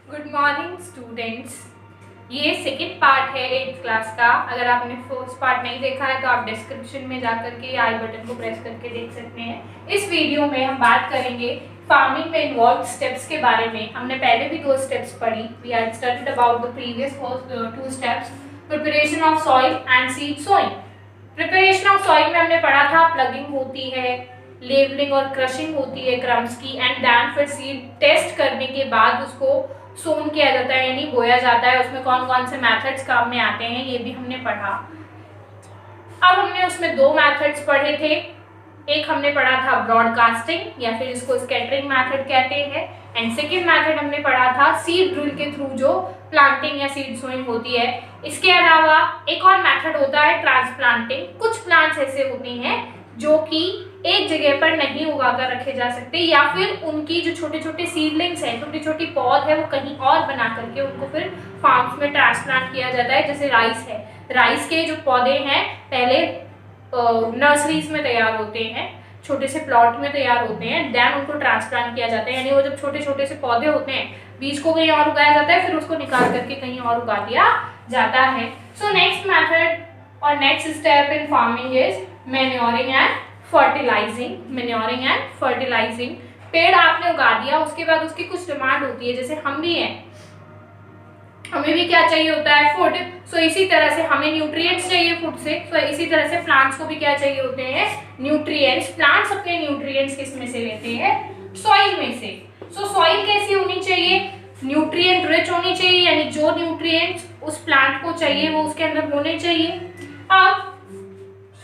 Good morning students. ये second part है 8th class का। अगर आपने फर्स्ट पार्ट नहीं देखा है तो आप डिस्क्रिप्शन में जाकर के आई बटन को प्रेस करके देख सकते हैं। इस वीडियो में हम बात करेंगे फार्मिंग में इन्वॉल्व स्टेप्स के बारे में। हमने पहले भी 2 स्टेप्स पढ़ी। We had studied about the previous 2 steps, preparation of soil and seed sowing. Preparation of soil में हमने पढ़ा था प्लगिंग होती है, लेवलिंग और क्रशिंग होती है क्रम्स की, एंड देन फिर सीड टेस्ट करने के बाद उसको सोन किया जाता है यानी बोया जाता है। उसमें कौन कौन से मेथड्स काम में आते हैं ये भी हमने पढ़ा। अब हमने उसमें 2 मेथड्स पढ़े थे। एक हमने पढ़ा था ब्रॉडकास्टिंग या फिर इसको स्कैटरिंग मेथड कहते हैं, एंड सेकेंड मेथड हमने पढ़ा था सीड ड्रिल के थ्रू जो प्लांटिंग या सीड सोइंग होती है। इसके अलावा एक और मेथड होता है ट्रांसप्लांटिंग। कुछ प्लांट्स ऐसे होते हैं जो कि एक जगह पर नहीं उगा कर रखे जा सकते, या फिर उनकी जो छोटे छोटे सीडलिंग्स हैं, छोटी छोटी पौध है, वो कहीं और बना करके उनको फिर फार्म्स में ट्रांसप्लांट किया जाता है। जैसे राइस है, राइस के जो पौधे हैं पहले नर्सरीज में तैयार होते हैं, छोटे से प्लॉट में तैयार होते हैं, देन उनको ट्रांसप्लांट किया जाता है। यानी वो जब छोटे छोटे से पौधे होते हैं, बीज को कहीं और उगाया जाता है, फिर उसको निकाल करके कहीं और उगा दिया जाता है। सो नेक्स्ट मेथड और next step in farming is manuring and fertilising. Manuring and fertilising, पेड़ आपने उगा दिया, उसके बाद उसकी कुछ डिमांड होती है। जैसे हम भी हैं, हमें भी क्या चाहिए होता है, फूड। सो इसी तरह से हमें न्यूट्रिएंट्स चाहिए फूड से, तो इसी तरह से प्लांट्स को भी क्या चाहिए होते हैं, न्यूट्रिएंट्स। प्लांट्स अपने न्यूट्रिएंट्स किस में से लेते हैं, सॉइल में से। सो सॉइल कैसी होनी चाहिए, न्यूट्रिएंट रिच होनी चाहिए, यानी जो न्यूट्रिएंट्स उस प्लांट को चाहिए वो उसके अंदर होने चाहिए। अब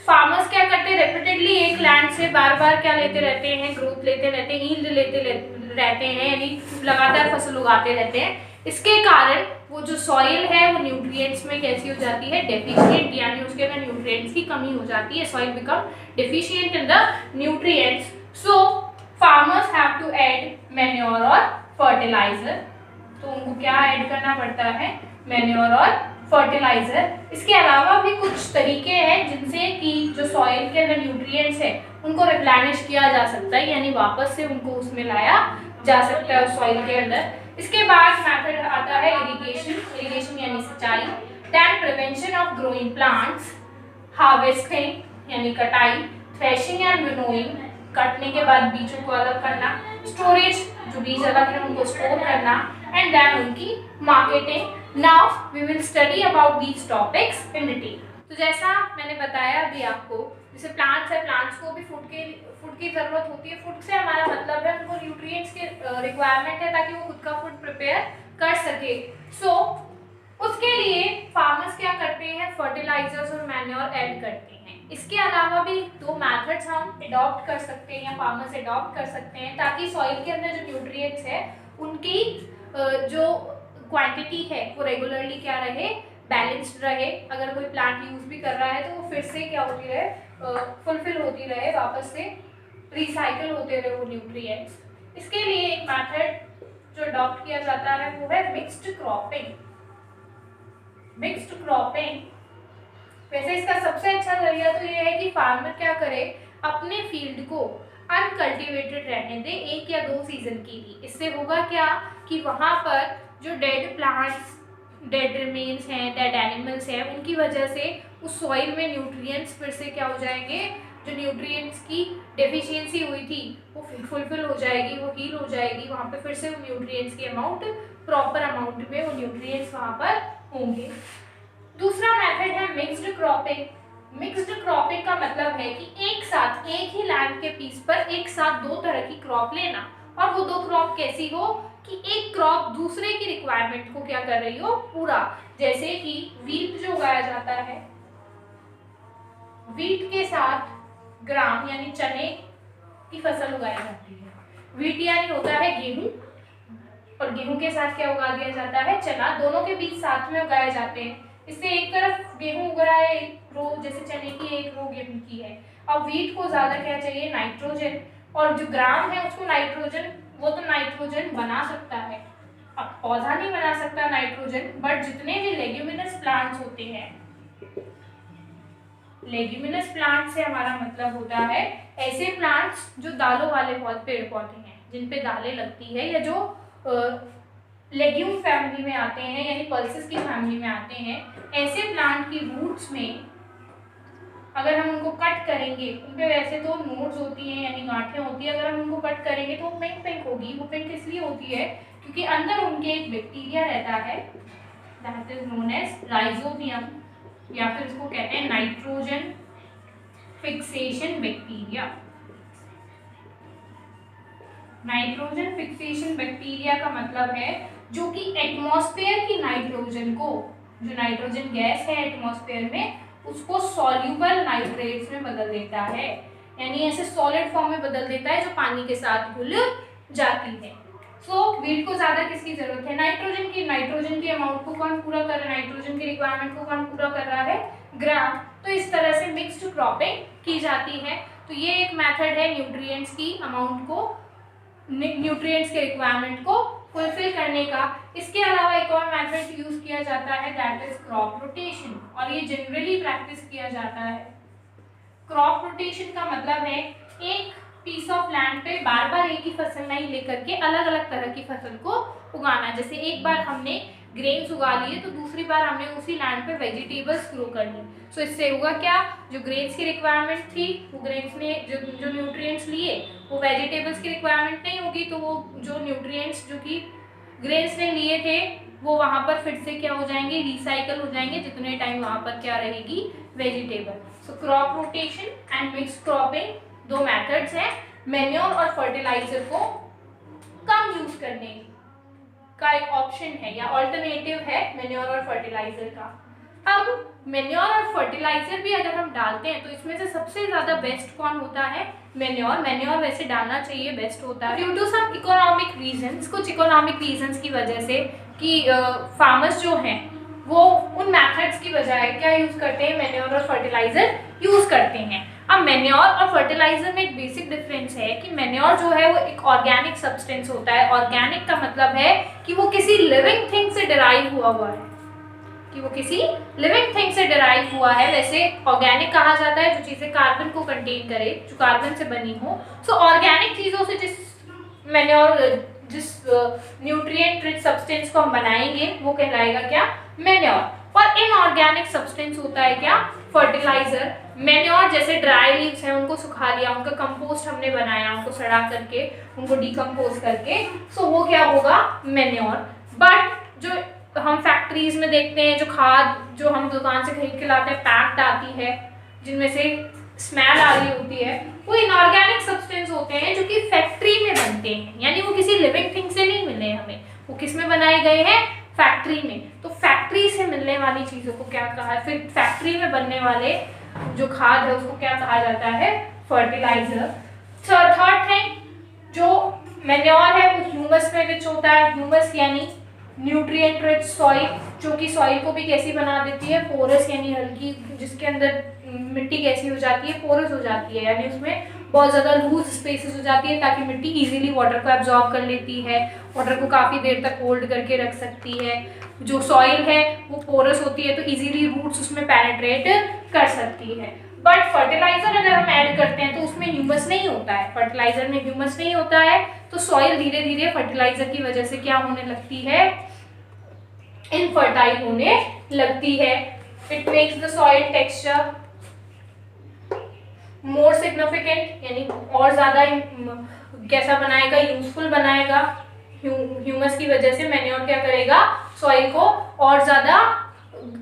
फार्मर्स क्या करते हैं, रेपिटेडली एक लैंड से बार बार क्या लेते रहते हैं, ग्रोथ लेते रहते हैं, यील्ड लेते रहते हैं, यानी लगातार फसल उगाते रहते हैं। इसके कारण वो जो सॉइल है वो न्यूट्रिएंट्स में कैसी हो जाती है, डेफिशिएंट, यानी उसके अंदर न्यूट्रिएंट्स की कमी हो जाती है। Soil become deficient in the nutrients. So farmers have to add manure और फर्टिलाइजर। तो उनको क्या ऐड करना पड़ता है, मैन्योर और फर्टिलाइजर। इसके अलावा भी कुछ तरीके हैं जिनसे कि जो सॉइल के अंदर न्यूट्रिएंट्स है उनको रिप्लेनिश किया जा सकता है, यानी वापस से उनको उसमें लाया जा सकता है उस सॉइल के अंदर। इसके बाद मेथड आता है इरिगेशन। इरिगेशन यानी सिंचाई। Then prevention of growing plants, harvesting यानी कटाई, थ्रेशिंग एंड विनोइंग, कटने के बाद बीजों को अलग करना, स्टोरेज, जो बीज अलग है उनको स्टोर करना, एंड देन उनकी marketing. Now we will study about these topics in detail. तो जैसा मैंने बताया अभी आपको, जैसे प्लांट्स है, प्लांट्स को भी फूड की जरूरत होती है। फूड से हमारा मतलब है उनको न्यूट्रिएंट्स की रिक्वायरमेंट है ताकि वो खुद का फूड प्रिपेयर कर सके। सो उसके लिए फार्मर्स क्या करते हैं, फर्टिलाइजर्स और मैन्योर ऐड करते हैं। इसके अलावा भी 2 मेथड्स हम अडॉप्ट कर सकते हैं या फार्मर्स अडॉप्ट कर सकते हैं ताकि सॉइल के अंदर जो न्यूट्रिएंट्स है उनकी जो क्वांटिटी है वो रेगुलरली क्या रहे, बैलेंस्ड रहे। अगर कोई प्लांट यूज भी कर रहा है तो वो फिर से क्या होती रहे, फुलफिल होती रहे, वापस से रिसाइकल होते रहे वो न्यूट्रिएंट्स। इसके लिए एक मेथड जो अडॉप्ट किया जाता है वो है मिक्स्ड क्रॉपिंग। मिक्स्ड क्रॉपिंग वैसे इसका सबसे अच्छा जरिया तो ये है कि फार्मर क्या करे, अपने फील्ड को अनकल्टिवेटेड रहने दे 1 या 2 सीजन के लिए। इससे होगा क्या कि वहाँ पर जो डेड प्लांट्स, डेड रिमेन्स हैं, डेड एनिमल्स हैं, उनकी वजह से उस सॉइल में न्यूट्रिएंट्स फिर से क्या हो जाएंगे, जो न्यूट्रिएंट्स की डेफिशिएंसी हुई थी वो फुलफिल हो जाएगी, वो हील हो जाएगी। वहाँ पे फिर से वो न्यूट्रिएंट्स की अमाउंट, प्रॉपर अमाउंट में वो न्यूट्रिएंट्स वहाँ पर होंगे। दूसरा मेथड है मिक्स्ड क्रॉपिंग। मिक्स्ड क्रॉपिंग का मतलब है कि एक साथ एक ही लैंड के पीस पर एक साथ 2 तरह की क्रॉप लेना, और वो 2 क्रॉप कैसी हो कि एक क्रॉप दूसरे की रिक्वायरमेंट को क्या कर रही हो, पूरा। जैसे कि वीट जो उगाया जाता है, वीट के साथ ग्राम यानी चने की फसल उगाई जाती है। वीट यानी होता है गेहूं, और गेहूं के साथ क्या उगा दिया जाता है, चना। दोनों के बीच साथ में उगाए जाते हैं। इससे एक तरफ गेहूं उग रहा है, एक रो जैसे चने की, एक रो गेहूं की है। अब वीट को ज्यादा क्या चाहिए, नाइट्रोजन, और जो ग्राम है उसको नाइट्रोजन, वो तो नाइट्रोजन बना सकता है, अब पौधा नहीं बना सकता नाइट्रोजन, बट जितने भी लेग्यूमिनस प्लांट्स होते हैं, लेग्यूमिनस प्लांट से हमारा मतलब होता है ऐसे प्लांट्स जो दालों वाले पेड़ पौधे हैं, जिन पे दालें लगती है, या जो लेग्यूम फैमिली में आते हैं, यानी पल्सेस की फैमिली में आते हैं। ऐसे प्लांट की रूट्स में अगर हम उनको कट करेंगे, उनपे वैसे तो नोड्स होती हैं यानी गांठें होती है, अगर हम उनको कट करेंगे तो वो पिंक पिंक होगी। वो पिंक इसलिए होती है क्योंकि अंदर उनके एक बैक्टीरिया रहता है, that is known as rhizobium, या फिर इसको कहते हैं nitrogen fixation bacteria. Nitrogen fixation bacteria का मतलब है जो कि एटमॉस्फेयर की नाइट्रोजन को, जो नाइट्रोजन गैस है एटमॉस्फेयर में, उसको सॉल्यूबल नाइट्रेट्स में बदल देता है, यानी ऐसे सॉलिड फॉर्म में बदल देता है जो पानी के साथ घुल जाती है। सो वीट को ज्यादा किसकी जरूरत है? नाइट्रोजन की। नाइट्रोजन की अमाउंट को कौन पूरा कर रहा है? नाइट्रोजन की रिक्वायरमेंट को कौन पूरा कर रहा है? ग्राम। तो इस तरह से मिक्स्ड क्रॉपिंग की जाती है। तो ये एक मेथड है न्यूट्रिएंट्स की अमाउंट को, न्यूट्रिएंट्स के रिक्वायरमेंट को फुलफिल करने का। इसके अलावा एक और मेथड यूज किया जाता है, दैट इज क्रॉप रोटेशन, और ये जनरली प्रैक्टिस किया जाता है। क्रॉप रोटेशन का मतलब है एक पीस ऑफ लैंड पे बार बार एक ही फसल नहीं लेकर के अलग अलग तरह की फसल को उगाना। जैसे एक बार हमने ग्रेन्स उगा लिए तो दूसरी बार हमने उसी लैंड पे वेजिटेबल्स ग्रो कर ली। सो इससे होगा क्या, जो ग्रेन्स की रिक्वायरमेंट थी वो ग्रेन्स ने जो न्यूट्रिएंट्स लिए वो वेजिटेबल्स की रिक्वायरमेंट नहीं होगी, तो वो जो न्यूट्रिएंट्स जो कि ग्रेन्स ने लिए थे वो वहाँ पर फिर से क्या हो जाएंगे, रिसाइकल हो जाएंगे, जितने टाइम वहाँ पर क्या रहेगी, vegetable. So crop rotation and mix cropping दो मेथड्स हैं मैन्योर और फर्टिलाइजर को कम यूज करने का एक ऑप्शन है या ऑल्टरनेटिव है मैन्योर और फर्टिलाइजर का। अब मैन्योर और फर्टिलाइजर भी अगर हम डालते हैं तो इसमें से सबसे ज्यादा बेस्ट कौन होता है? मैन्योर। मैन्योर वैसे डालना चाहिए, बेस्ट होता है। Due to some economic reasons, कुछ इकोनॉमिक रीजंस की वजह से कि फार्मर्स जो हैं वो उन मेथड्स की बजाय क्या यूज करते हैं, मैन्योर और फर्टिलाइजर यूज करते हैं। अब मैन्योर और फर्टिलाइजर में एक बेसिक डिफरेंस है कि मैन्योर जो है वो एक ऑर्गेनिक सब्सटेंस होता है। ऑर्गेनिक का मतलब है कि वो किसी लिविंग थिंग से डिराइव हुआ है, कि वो किसी लिविंग थिंग से डिराइव हुआ है। वैसे ऑर्गेनिक कहा जाता है जो चीजें कार्बन को कंटेन करे, जो कार्बन से बनी हो। सो ऑर्गेनिक चीजों से जिस मैन्योर, जिस न्यूट्रिएंट रिच सब्सटेंस को हम बनाएंगे वो कहलाएगा क्या, मैन्योर। और इनऑर्गेनिक सब्सटेंस होता है क्या, फर्टिलाइजर। मैन्योर जैसे ड्राई लीव्स हैं उनको सुखा लिया, उनका कंपोस्ट हमने बनाया, उनको सड़ा करके, उनको डिकम्पोज करके, सो वो क्या होगा, मैन्योर। बट जो हम फैक्ट्रीज में देखते हैं, जो खाद जो हम दुकान से खरीद के लाते हैं पैक्ड आती है, जिनमें से स्मेल आ रही होती है, वो इनऑर्गेनिक सब्सटेंस होते हैं जो कि फैक्ट्री में बनते हैं, यानी वो किसी लिविंग थिंग से नहीं मिले हमें, वो किस में बनाए गए हैं, फैक्ट्री में। तो फैक्ट्री से मिलने वाली चीजों को क्या कहा है, फिर फैक्ट्री में बनने वाले जो खाद है उसको क्या कहा जाता है, फर्टिलाइजर। थर्ड थिंग, जो मैन्योर है वो ह्यूमस में रिच होता है। ह्यूमस यानी न्यूट्रिएंट रिच सॉइल, जो कि सॉइल को भी कैसी बना देती है, पोरस, यानी हल्की, जिसके अंदर मिट्टी कैसी हो जाती है, पोरस हो जाती है, यानी उसमें बहुत ज़्यादा लूज स्पेसेस हो जाती है ताकि मिट्टी इजीली वाटर को एब्जॉर्ब कर लेती है, वाटर को काफ़ी देर तक होल्ड करके रख सकती है। जो सॉइल है वो पोरस होती है तो इजीली रूट्स उसमें पेनिट्रेट कर सकती है। बट फर्टिलाइजर अगर हम ऐड करते हैं तो उसमें ह्यूमस नहीं होता है, फर्टिलाइजर में ह्यूमस नहीं होता है, तो सॉइल धीरे धीरे फर्टिलाइजर की वजह से क्या होने लगती है, इनफर्टाइल होने लगती है। It makes the soil texture more significant, यानी और ज्यादा कैसा बनाएगा, यूजफुल बनाएगा। ह्यूमस की वजह से मैन्योर क्या करेगा, सॉइल को और ज्यादा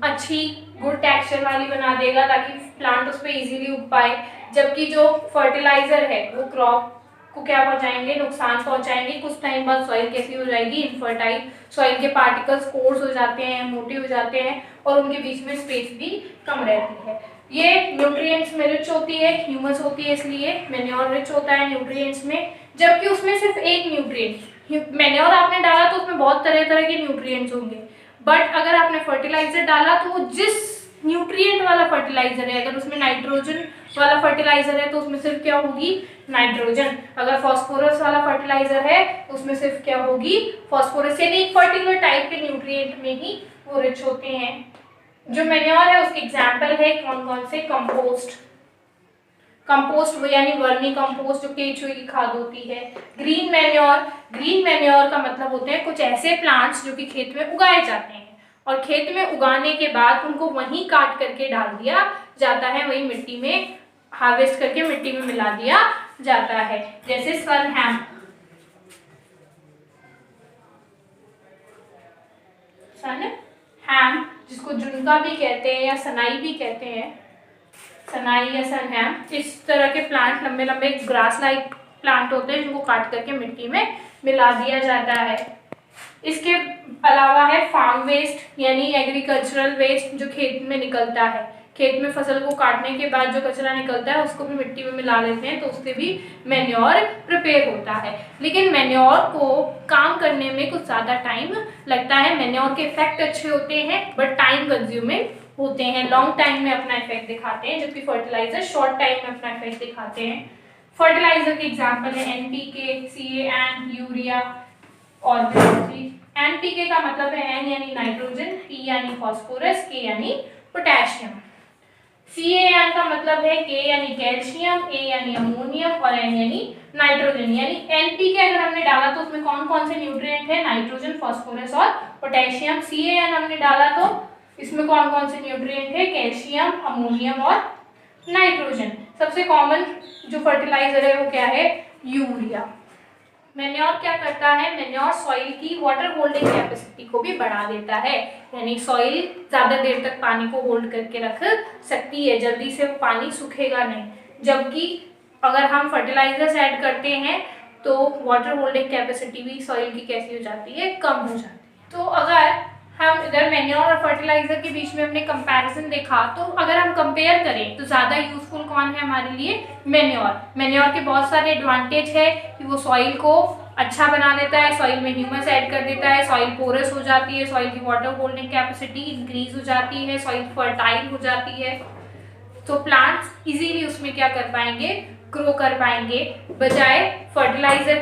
अच्छी गुड टेक्सचर वाली बना देगा ताकि प्लांट उस पर इजीली उग पाए। जबकि जो फर्टिलाइजर है वो क्रॉप को क्या पहुंचाएंगे, नुकसान पहुंचाएंगे। कुछ टाइम बाद सॉइल कैसी हो जाएगी, इनफर्टाइल, सॉइल के पार्टिकल्स कोर्स हो जाते हैं, मोटे हो जाते हैं और उनके बीच में स्पेस भी कम रहती है। ये न्यूट्रिएंट्स में रिच होती है, ह्यूमस होती है, इसलिए मैन्योर रिच होता है न्यूट्रिएंट्स में। जबकि उसमें सिर्फ एक न्यूट्रिएंट, मैन्योर आपने डाला तो उसमें बहुत तरह तरह के न्यूट्रिएंट्स होंगे, बट अगर आपने फर्टिलाइजर डाला तो वो जिस न्यूट्रिएंट वाला फर्टिलाइजर है, अगर उसमें नाइट्रोजन वाला फर्टिलाइजर है तो उसमें सिर्फ क्या होगी, नाइट्रोजन। अगर फास्फोरस वाला फर्टिलाइजर है तो उसमें सिर्फ क्या होगी, फास्फोरस। यानी एक पर्टिकुलर टाइप के न्यूट्रिएंट में ही वो रिच होते हैं। जो मैन्योर है उसके एग्जाम्पल है कौन कौन से, कंपोस्ट। कंपोस्ट यानी वर्मी कंपोस्ट जो केचुए की खाद होती है। ग्रीन मैन्योर का मतलब होते हैं कुछ ऐसे प्लांट्स जो कि खेत में उगाए जाते हैं और खेत में उगाने के बाद उनको वहीं काट करके डाल दिया जाता है, वही मिट्टी में हार्वेस्ट करके मिट्टी में मिला दिया जाता है। जैसे सनहैम जिसको जुनका भी कहते हैं या सनाई भी कहते हैं, सनाई या सनहैम, इस तरह के प्लांट लंबे लंबे ग्रास लाइक प्लांट होते हैं जिनको काट करके मिट्टी में मिला दिया जाता है। इसके अलावा है फार्म वेस्ट यानी एग्रीकल्चरल वेस्ट जो खेत में निकलता है। खेत में फसल को काटने के बाद जो कचरा निकलता है उसको भी मिट्टी में मिला लेते हैं तो उससे भी मैन्योर प्रिपेयर होता है। लेकिन मैन्योर को काम करने में कुछ ज़्यादा टाइम लगता है। मैन्योर के इफेक्ट अच्छे होते हैं बट टाइम कंज्यूमिंग होते हैं, लॉन्ग टाइम में अपना इफेक्ट दिखाते हैं, जबकि फर्टिलाइजर शॉर्ट टाइम में अपना इफेक्ट दिखाते हैं। फर्टिलाइजर के एग्जाम्पल है NPK, CAN, यूरिया और NPK का मतलब है N यानी नाइट्रोजन, P यानी फास्फोरस, K यानी पोटेशियम। CAN का मतलब है K यानी कैल्शियम, A यानी अमोनियम और N यानी नाइट्रोजन। यानी NPK अगर हमने डाला तो उसमें कौन कौन से न्यूट्रिएंट है, नाइट्रोजन, फास्फोरस और पोटेशियम। CAN हमने डाला तो इसमें कौन कौन से न्यूट्रिएंट है, कैल्शियम, अमोनियम और नाइट्रोजन। सबसे कॉमन जो फर्टिलाइजर है वो क्या है, यूरिया। मैन्योर क्या करता है, मैन्योर सॉइल की वाटर होल्डिंग कैपेसिटी को भी बढ़ा देता है, यानी सॉइल ज़्यादा देर तक पानी को होल्ड करके रख सकती है, जल्दी से वो पानी सूखेगा नहीं। जबकि अगर हम फर्टिलाइजर्स ऐड करते हैं तो वाटर होल्डिंग कैपेसिटी भी सॉइल की कैसी हो जाती है, कम हो जाती है। तो अगर हम इधर मैन्योर और फर्टिलाइजर के बीच में हमने कंपैरिजन देखा तो अगर हम कंपेयर करें तो ज़्यादा यूजफुल कौन है हमारे लिए, मैन्योर। मैन्योर के बहुत सारे एडवांटेज है कि वो सॉइल को अच्छा बना देता है, सॉइल में ह्यूमस ऐड कर देता है, सॉइल पोरस हो जाती है, सॉइल की वाटर होल्डिंग कैपेसिटी इंक्रीज हो जाती है, सॉइल फर्टाइल हो जाती है, तो प्लांट्स इजीली उसमें क्या कर पाएंगे, ग्रो कर पाएंगे। बजाय फर्टिलाइजर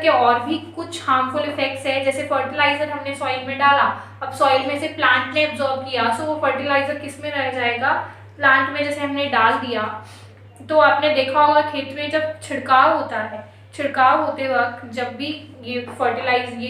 के और भी कुछ हार्मफुल इफेक्ट्स है, जैसे फर्टिलाइजर हमने सॉइल में डाला, अब सॉइल में से प्लांट ने एब्जॉर्ब किया, सो वो फर्टिलाइजर किस में रह जाएगा, प्लांट में। जैसे हमने डाल दिया तो आपने देखा होगा खेत में जब छिड़काव होता है, छिड़काव होते वक्त जब भी ये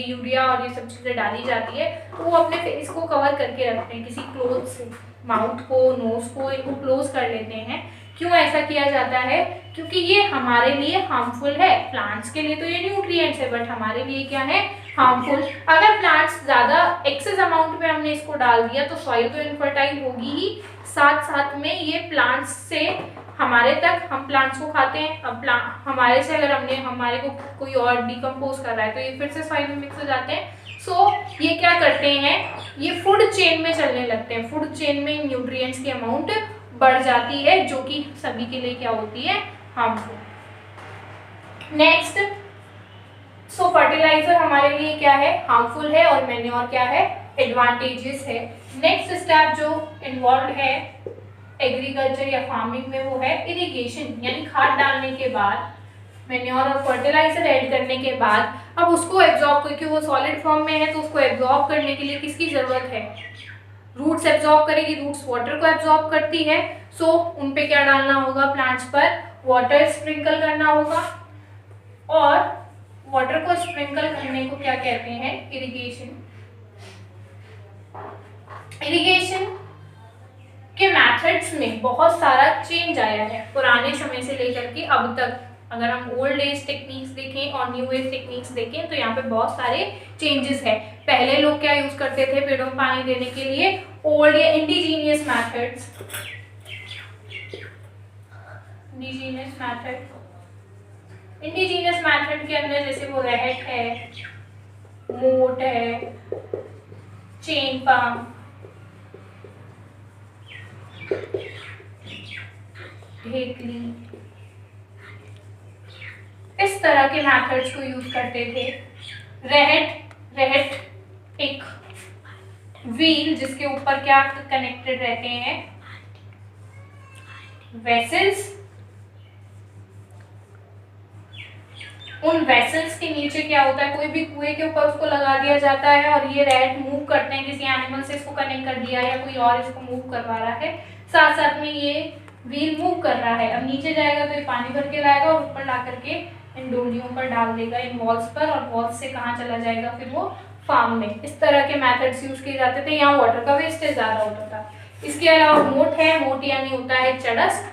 यूरिया और ये सब चीज़ें डाली जाती है तो वो अपने फेस को कवर करके रखते हैं किसी क्लोथ से, माउथ को, नोज को, इनको क्लोज कर लेते हैं। क्यों ऐसा किया जाता है, क्योंकि ये हमारे लिए हार्मफुल है। प्लांट्स के लिए तो ये न्यूट्रिएंट्स है बट हमारे लिए क्या है, हार्मफुल। अगर प्लांट्स ज़्यादा एक्सेस अमाउंट में हमने इसको डाल दिया तो सॉइल तो इनफर्टाइल होगी ही, साथ साथ में ये प्लांट्स से हमारे तक, हम प्लांट्स को खाते हैं, अब हमारे से अगर हमारे को कोई और डिकम्पोज कर रहा है तो ये फिर से सॉइल में मिक्स हो जाते हैं। सो ये क्या करते हैं, ये फूड चेन में चलने लगते हैं, फूड चेन में न्यूट्रिएंट्स की अमाउंट बढ़ जाती है जो कि सभी के लिए क्या होती है, हार्मफुल। नेक्स्ट, सो फर्टिलाइजर हमारे लिए क्या है, हार्मफुल है, और मैन्योर क्या है, एडवांटेजेस है। नेक्स्ट स्टेप जो इन्वॉल्व है एग्रीकल्चर या फार्मिंग में वो है इरिगेशन, यानी खाद डालने के बाद, मैन्योर और फर्टिलाइजर ऐड करने के बाद, अब उसको एब्जॉर्ब, क्योंकि वो सॉलिड फॉर्म में है तो उसको एब्जॉर्ब करने के लिए किसकी जरूरत है, रूट्स एब्जॉर्ब करेगी, रूट्स वाटर को एब्जॉर्ब करती है। सो उन पे क्या डालना होगा, प्लांट्स पर वाटर स्प्रिंकल करना होगा, और वाटर को स्प्रिंकल करने को क्या कहते हैं, इरिगेशन। इरिगेशन के मेथड्स में बहुत सारा चेंज आया है पुराने समय से लेकर के अब तक। अगर हम ओल्ड एज टेक्निक्स देखें और न्यू एज टेक्निक्स देखें तो यहाँ पे बहुत सारे चेंजेस है। पहले लोग क्या यूज करते थे पेड़ों में पानी देने के लिए, ओल्ड या इंडिजीनियस मैथड्स। इंडिजीनियस मैथड के अंदर जैसे वो रहट है, मोट है, चेन पाम, ढेकली, इस तरह के मैथड्स को यूज करते थे। रहट एक व्हील जिसके ऊपर क्या कनेक्टेड रहते हैं, वेसल्स, उन वेसल्स के नीचे क्या होता है, कोई भी कुएं के ऊपर उसको लगा दिया जाता है और ये रैट मूव करते हैं, किसी एनिमल से इसको कनेक्ट कर दिया या कोई और इसको मूव करवा रहा है। साथ साथ में ये व्हील मूव कर रहा है, अब नीचे जाएगा तो ये पानी भर के लाएगा और ऊपर ला करके इन डोलियों पर डाल देगा, इन वॉल्स पर, और वॉल्स से कहाँ चला जाएगा फिर वो फार्म में। इस तरह के मेथड्स यूज किए जाते थे, यहाँ वाटर का वेस्टेज ज़्यादा होता था। इसके अलावा मोट है, मोट यानी होता है चड़स।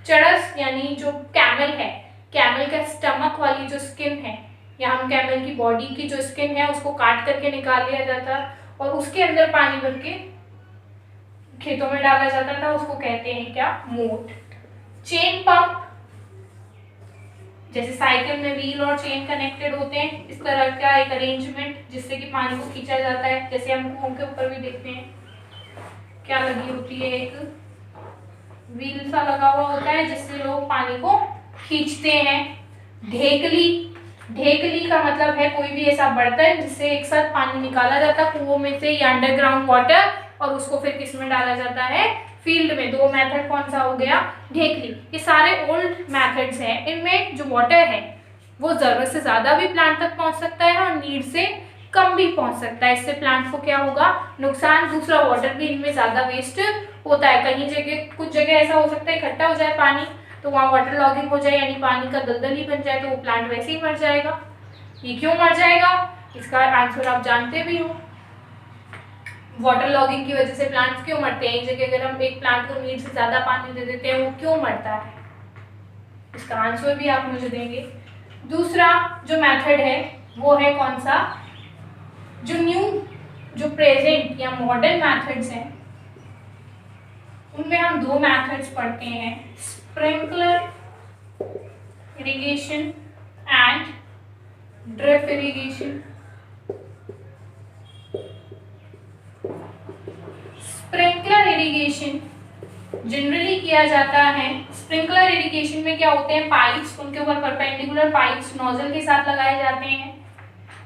चड़स यानी जो कैमल है, कैमल का स्टमक वाली जो स्किन है, या हम कैमल की बॉडी की जो स्किन है उसको काट करके निकाल लिया जाता और उसके अंदर पानी भर के खेतों में डाला जाता था, उसको कहते हैं क्या, मोट। चेन पंप, जैसे साइकिल में व्हील और चेन कनेक्टेड होते हैं, इस तरह का एक अरेंजमेंट जिससे कि पानी को खींचा जाता है। जैसे हम कुओं के ऊपर भी देखते हैं क्या लगी होती है, एक व्हील सा लगा हुआ होता है जिससे लोग पानी को खींचते हैं। ढेकली, ढेकली का मतलब है कोई भी ऐसा बर्तन जिससे एक साथ पानी निकाला जाता है कुओं में से या अंडरग्राउंड वाटर, और उसको फिर किस में डाला जाता है, फील्ड में। दो मेथड कौन सा हो गया, ढेकली। ये सारे ओल्ड मेथड्स हैं, इनमें जो वाटर है वो जरूरत से ज्यादा भी प्लांट तक पहुंच सकता है और नीड से कम भी पहुंच सकता है। इससे प्लांट को क्या होगा, नुकसान। दूसरा, वाटर भी इनमें ज्यादा वेस्ट होता है। कहीं जगह, कुछ जगह ऐसा हो सकता है इकट्ठा हो जाए पानी तो वहाँ वाटर लॉगिंग हो जाए, यानी पानी का दलदल ही बन जाए, तो वो प्लांट वैसे ही मर जाएगा। ये क्यों मर जाएगा, इसका आंसर आप जानते भी हो। वाटर लॉगिंग की वजह से प्लांट्स क्यों मरते हैं, एक जगह अगर हम एक प्लांट को नीड से ज्यादा पानी दे देते हैं वो क्यों मरता है, इसका आंसर भी आप मुझे देंगे। दूसरा जो मेथड है वो है कौन सा, जो प्रेजेंट या मॉडर्न मेथड्स हैं उनमें हम दो मेथड्स पढ़ते हैं, sprinkler irrigation and drip irrigation. Sprinkler irrigation generally किया जाता है। स्प्रिंकलर इरिगेशन में क्या होते हैं, पाइप्स, उनके ऊपर परपेंडिकुलर पाइप्स नोजल के साथ लगाए जाते हैं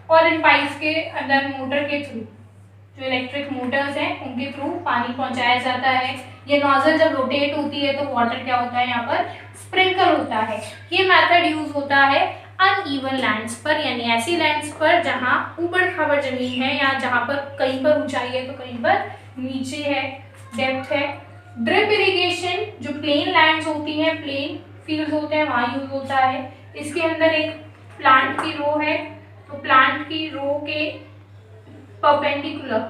और इन पाइप्स के अंदर मोटर के थ्रू, जो इलेक्ट्रिक मोटर्स हैं उनके थ्रू पानी पहुंचाया जाता है। ये नोजल जब रोटेट होती है तो वाटर क्या होता है, यहाँ पर स्प्रिंकल होता है। ये मेथड यूज होता है अनइवन लैंड्स पर, यानी ऐसी लैंड्स पर जहाँ ऊबड़ खाबड़ जमीन है या जहाँ पर कहीं पर ऊंचाई है तो कहीं पर नीचे है, डेप्थ है। ड्रिप इरिगेशन जो प्लेन लैंड्स होती हैं, प्लेन फील्ड्स होते हैं, वहाँ यूज होता है। इसके अंदर एक प्लांट की रो है तो प्लांट की रो के परपेंडिकुलर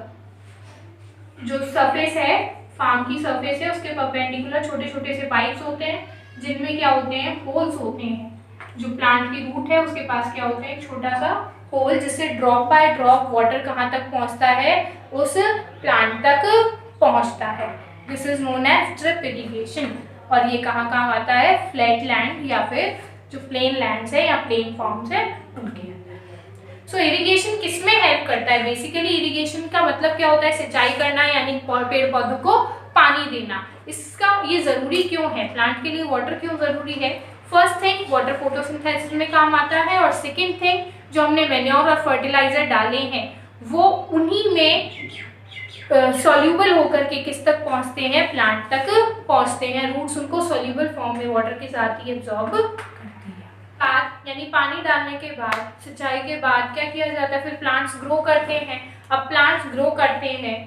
जो सरफेस है, फार्म की सरफेस है, उसके परपेंडिकुलर छोटे छोटे से पाइप्स होते हैं जिनमें क्या होते हैं, होल्स होते हैं। जो प्लांट की रूट है उसके पास क्या होता है, एक छोटा सा होल जिससे ड्रॉप बाय ड्रॉप वाटर कहाँ तक पहुँचता है, उस प्लांट तक पहुँचता है। This is known as drip irrigation. और ये कहाँ कहाँ आता है, फ्लैट लैंड या फिर जो प्लेन लैंड्स है या प्लेन फॉर्म्स है उनके अंदर। सो इरिगेशन किसमें हेल्प करता है, बेसिकली इरिगेशन का मतलब क्या होता है, सिंचाई करना, यानी पेड़ पौधों को पानी देना। इसका ये जरूरी क्यों है, प्लांट के लिए वाटर क्यों जरूरी है। फर्स्ट थिंग, वाटर फोटोसिंथेसिस में काम आता है, और सेकेंड थिंग, जो हमने मैन्योर और फर्टिलाइजर डाले हैं वो उन्हीं में सॉल्यूबल होकर के किस तक पहुंचते हैं, प्लांट तक पहुंचते हैं। रूट्स उनको सॉल्यूबल फॉर्म में वाटर के साथ ही एब्जॉर्ब करती है। बाद यानी पानी डालने के बाद, सिंचाई के बाद क्या किया जाता है, फिर प्लांट्स ग्रो करते हैं। अब प्लांट्स ग्रो करते हैं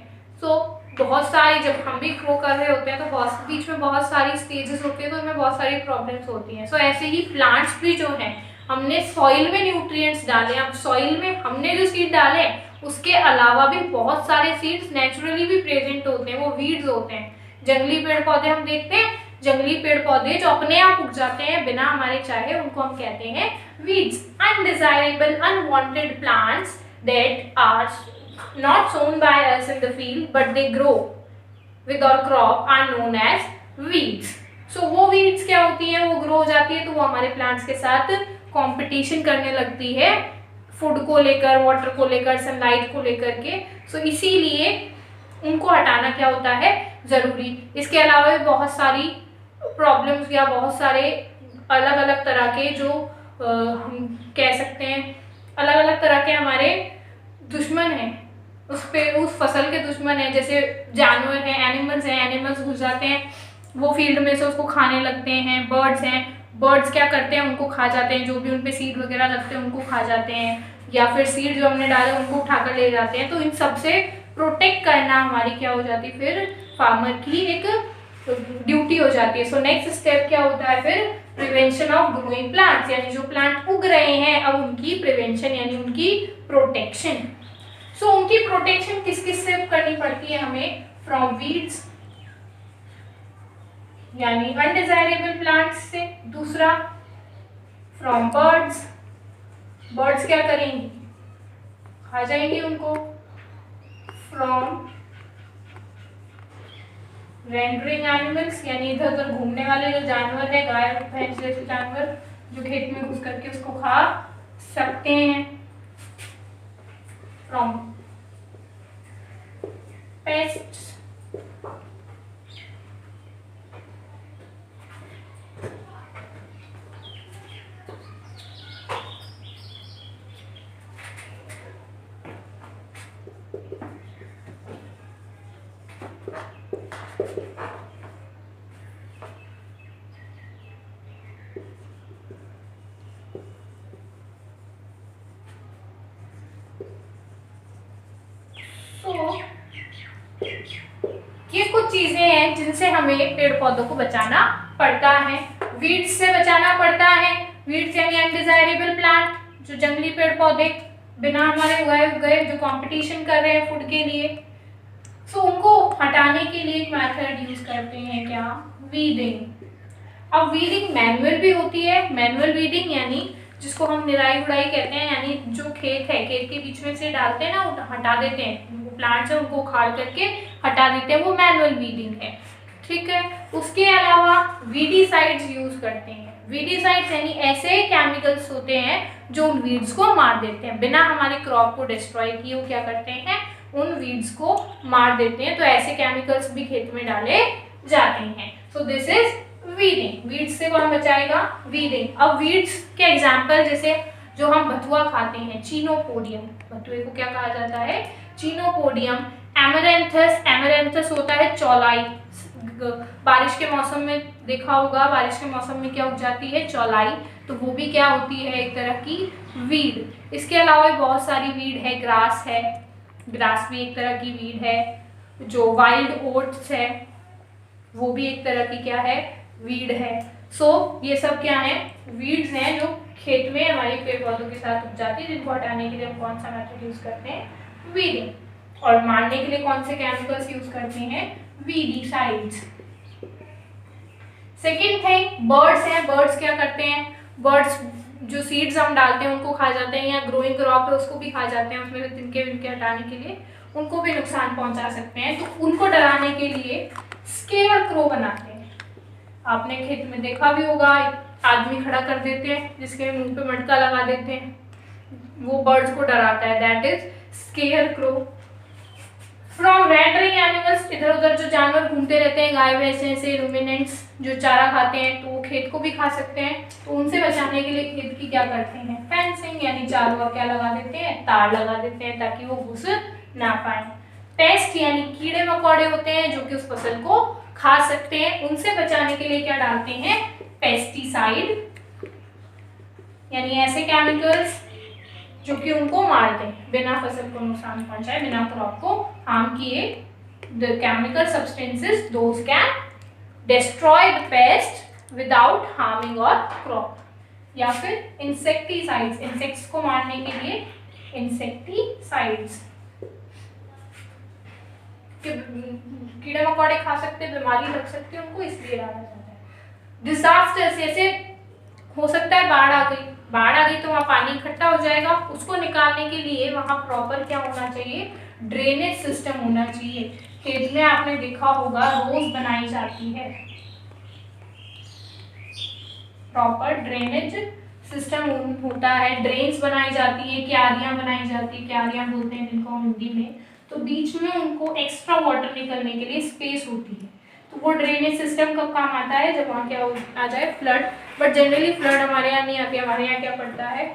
तो बहुत सारी, जब हम भी ग्रो कर रहे होते हैं तो बीच में बहुत सारी स्टेजेस होती है तो उनमें बहुत सारी प्रॉब्लम्स होती हैं। सो ऐसे ही प्लांट्स भी जो हैं, हमने सॉइल में न्यूट्रिएंट्स डाले, अब सॉइल में हमने जो सीड डाले उसके अलावा भी बहुत सारे सीड्स नेचुरली भी प्रेजेंट होते हैं, वो वीड्स होते हैं। जंगली पेड़ पौधे हम देखते हैं, जंगली पेड़ पौधे जो अपने आप उग जाते हैं बिना हमारे चाहे, उनको हम कहते हैं weeds. Undesirable unwanted plants that are not sown by us in the field but they grow with our crop are known as weeds. So वो weeds क्या होती हैं, वो grow हो जाती है तो वो हमारे plants के साथ competition करने लगती है, फूड को लेकर, वाटर को लेकर, सनलाइट को लेकर के। सो इसीलिए उनको हटाना क्या होता है, जरूरी। इसके अलावा भी बहुत सारी प्रॉब्लम्स या बहुत सारे अलग अलग तरह के जो हम कह सकते हैं अलग अलग तरह के हमारे दुश्मन हैं, उस फसल के दुश्मन है। जैसे जानवर हैं, एनिमल्स घुस जाते हैं वो फील्ड में से, उसको खाने लगते हैं। बर्ड्स हैं, बर्ड्स क्या करते हैं, उनको खा जाते हैं, जो भी उन पे सीड वगैरह लगते हैं उनको खा जाते हैं, या फिर सीड जो हमने डाले उनको उठाकर ले जाते हैं। तो इन सब से प्रोटेक्ट करना हमारी क्या हो जाती है, फिर फार्मर की एक ड्यूटी हो जाती है। सो नेक्स्ट स्टेप क्या होता है फिर, प्रिवेंशन ऑफ ग्रोइंग प्लांट्स, यानी जो प्लांट उग रहे हैं अब उनकी प्रिवेंशन यानी उनकी प्रोटेक्शन। सो उनकी प्रोटेक्शन किस किस से करनी पड़ती है हमें, फ्रॉम वीड्स यानी अनडिजायरेबल प्लांट्स से, दूसरा फ्रॉम बर्ड्स, बर्ड्स क्या करेंगी, खा जाएंगे उनको, फ्रॉम रेंडरिंग एनिमल्स यानी इधर उधर घूमने वाले जो जानवर है, गाय भैंस जैसे जानवर जो खेत में घुस करके उसको खा सकते हैं, फ्रॉम पेस्ट्स, ये कुछ चीजें हैं जिनसे हमें पेड़ पौधों को बचाना पड़ता है। वीड्स से बचाना पड़ता है, वीड्स यानी अनडिजायरेबल प्लांट, जो जंगली पेड़ पौधे बिना हमारे उगाए गए जो कंपटीशन कर रहे हैं फूड के लिए, सो उनको हटाने के लिए एक मेथड यूज करते हैं क्या, वीडिंग। अब वीडिंग मैनुअल भी होती है, मैनुअल वीडिंग यानी जिसको हम निराई गुड़ाई कहते हैं, यानी जो खेत है खेत के बीच में से डालते हैं ना, हटा देते हैं प्लांट्स है उनको उखाड़ करके हटा देते हैं, वो मैनुअल वीडिंग है, ठीक है। उसके अलावा वीडीसाइड्स यूज करते हैं। वीडीसाइड्स यानी ऐसे केमिकल्स होते हैं जो उन वीड्स को मार देते हैं, बिना हमारे क्रॉप को डिस्ट्रॉय किए वो क्या करते हैं, उन वीड्स को मार देते हैं। तो ऐसे केमिकल्स भी खेत में डाले जाते हैं। So this is weeding. Weeds से कौन बचाएगा, वीडिंग। अब वीड्स के एग्जाम्पल जैसे जो हम बथुआ खाते हैं, चीनोपोडियम, बथुए को क्या कहा जाता है, चीनोपोडियम, एमरैंथस, एमरैंथस होता है चौलाई, बारिश के मौसम में देखा होगा, बारिश के मौसम में क्या उग जाती है, चौलाई, तो वो भी क्या होती है, एक तरह की वीड। इसके अलावा बहुत सारी वीड है, ग्रास है, ग्रास भी एक तरह की वीड है, जो वाइल्ड ओट्स है वो भी एक तरह की क्या है, वीड है। सो ये सब क्या है, वीड्स हैं जो खेत में हमारे पेड़ पौधों के साथ उग जाती है, जिनको हटाने के लिए हम कौन सा मेथड यूज करते हैं, वीडिंग। और मारने के लिए कौन से केमिकल्स यूज करते हैं, वीडीसाइड्स। सेकेंड थिंग, बर्ड्स हैं। बर्ड्स क्या करते हैं, बर्ड्स जो सीड्स हम डालते हैं उनको खा जाते हैं, या ग्रोइंग क्रॉप है उसको भी खा जाते हैं, उसमें से तिनके विनके हटाने के लिए उनको भी नुकसान पहुंचा सकते हैं। तो उनको डराने के लिए स्केयर क्रो बनाते हैं। आपने खेत में देखा भी होगा, आदमी खड़ा कर देते हैं जिसके मुंह पे मटका लगा देते हैं, वो बर्ड्स को डराता है, that is square crow. From rendering animals, इधर उधर जो जानवर घूमते रहते हैं, गाय भैंसे से, रूमिनेंट्स जो चारा खाते हैं, तो वो खेत को भी खा सकते हैं। तो उनसे बचाने के लिए खेत की क्या करते हैं, फेंसिंग यानी चारों ओर क्या लगा देते हैं, तार लगा देते हैं ताकि वो घुस ना पाए। पेस्ट यानी कीड़े मकोड़े होते हैं जो कि उस फसल को खा सकते हैं, उनसे बचाने के लिए क्या डालते हैं, पेस्टिसाइड यानी ऐसे केमिकल्स जो कि उनको मार दें, बिना फसल को नुकसान पहुंचाए, बिना क्रॉप को हार्म किए। The chemical substances those can destroy the paste without harming और क्रॉप। या फिर इंसेक्टिसाइड्स, इंसेक्ट्स को मारने के लिए इंसेक्टिसाइड्स, कीड़े मकोड़े खा सकते, बीमारी लग सकती है उनको, इसलिए डाला जाता है। डिजास्टर्स, जैसे हो सकता है बाढ़ आ गई, बाढ़ आ गई तो वहाँ पानी इकट्ठा हो जाएगा, उसको निकालने के लिए वहाँ प्रॉपर क्या होना चाहिए, ड्रेनेज सिस्टम होना चाहिए। खेत में आपने देखा होगा रोज बनाई जाती है, प्रॉपर ड्रेनेज सिस्टम होता है, ड्रेन्स बनाई जाती है, क्यारियां बनाई जाती है, क्यारियां बोलते हैं जिनको हम हिंदी में, तो बीच में उनको एक्स्ट्रा वाटर निकलने के लिए स्पेस होती है। तो वो ड्रेनेज सिस्टम कब काम आता है, जब वहाँ क्या आ जाए, फ्लड। बट जनरली फ्लड हमारे यहाँ नहीं आती, हमारे यहाँ क्या पड़ता है,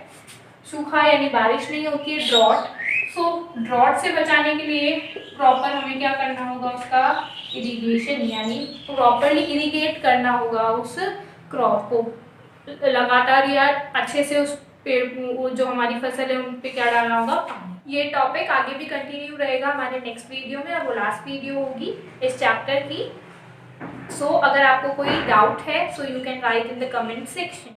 सूखा यानी बारिश नहीं होती है, ड्रॉट। सो ड्रॉट से बचाने के लिए प्रॉपर हमें क्या करना होगा, उसका इरिगेशन यानी प्रॉपरली इरिगेट करना होगा उस क्रॉप को, लगातार या अच्छे से उस पेड़ जो हमारी फसल है उन पे क्या डालना होगा, पानी। ये टॉपिक आगे भी कंटिन्यू रहेगा हमारे नेक्स्ट वीडियो में, और वो लास्ट वीडियो होगी इस चैप्टर की। सो अगर आपको कोई डाउट है so you can write in the comment section.